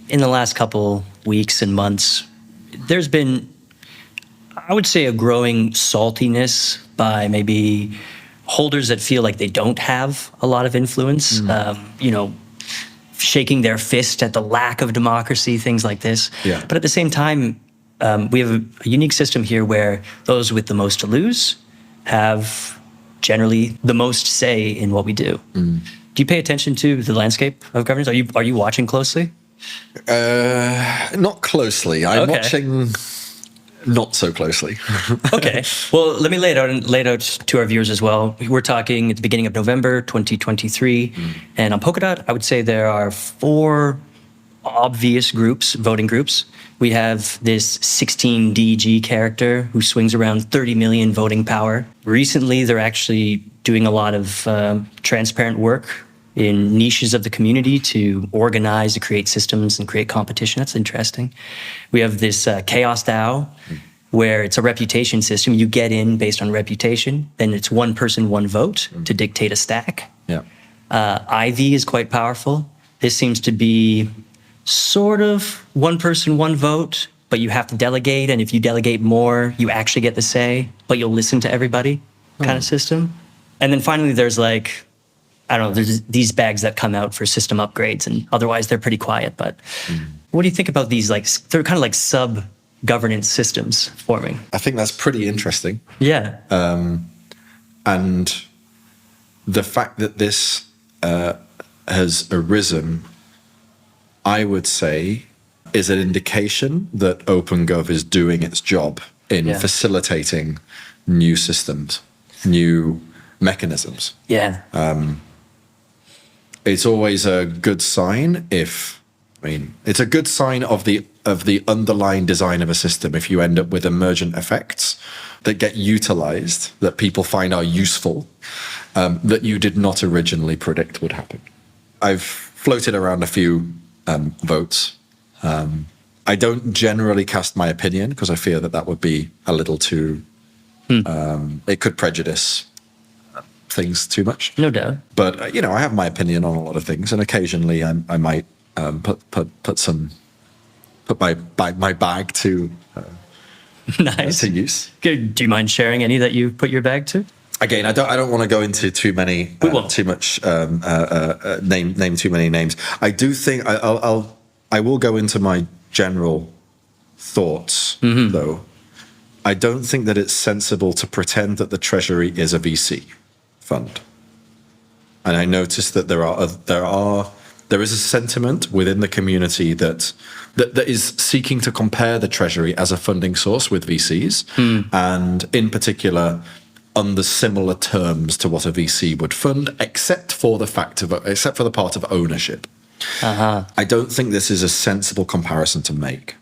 in the last couple weeks and months, there's been, I would say, a growing saltiness by maybe holders that feel like they don't have a lot of influence, shaking their fist at the lack of democracy, things like this. Yeah. But at the same time, we have a unique system here where those with the most to lose have generally the most say in what we do. Do you pay attention to the landscape of governance? Are you watching closely? Not closely. I'm watching not so closely. Okay. Well, let me lay it out to our viewers as well. We're talking at the beginning of November 2023. And on Polkadot, I would say there are 4 obvious groups, voting groups. We have this 16DG character who swings around 30 million voting power. Recently, they're actually doing a lot of transparent work in niches of the community to organize, to create systems and create competition. That's interesting. We have this Chaos DAO, where it's a reputation system. You get in based on reputation, then it's one person, one vote to dictate a stack. Yeah. Ivy is quite powerful. This seems to be sort of one person, one vote, but you have to delegate, and if you delegate more, you actually get the say, but you'll listen to everybody kind of system. And then finally, there's like, I don't know, there's these bags that come out for system upgrades, and otherwise they're pretty quiet. But what do you think about these? Like, they're kind of like sub-governance systems forming. I think that's pretty interesting. Yeah. And the fact that this has arisen, I would say, is an indication that OpenGov is doing its job in facilitating new systems, new mechanisms. Yeah. It's always a good sign it's a good sign of the underlying design of a system if you end up with emergent effects that get utilized, that people find are useful, that you did not originally predict would happen. I've floated around a few votes. I don't generally cast my opinion because I fear that would be a little too, it could prejudice things too much. No doubt. But, I have my opinion on a lot of things, and occasionally I might put my bag to nice to use. Good. Do you mind sharing any that you put your bag to? Again, I don't want to go into too many, too much, name too many names. I do think I will go into my general thoughts, though. I don't think that it's sensible to pretend that the Treasury is a VC fund. And I noticed that there is a sentiment within the community that is seeking to compare the Treasury as a funding source with VCs, and in particular, under similar terms to what a VC would fund, except for the part of ownership. I don't think this is a sensible comparison to make.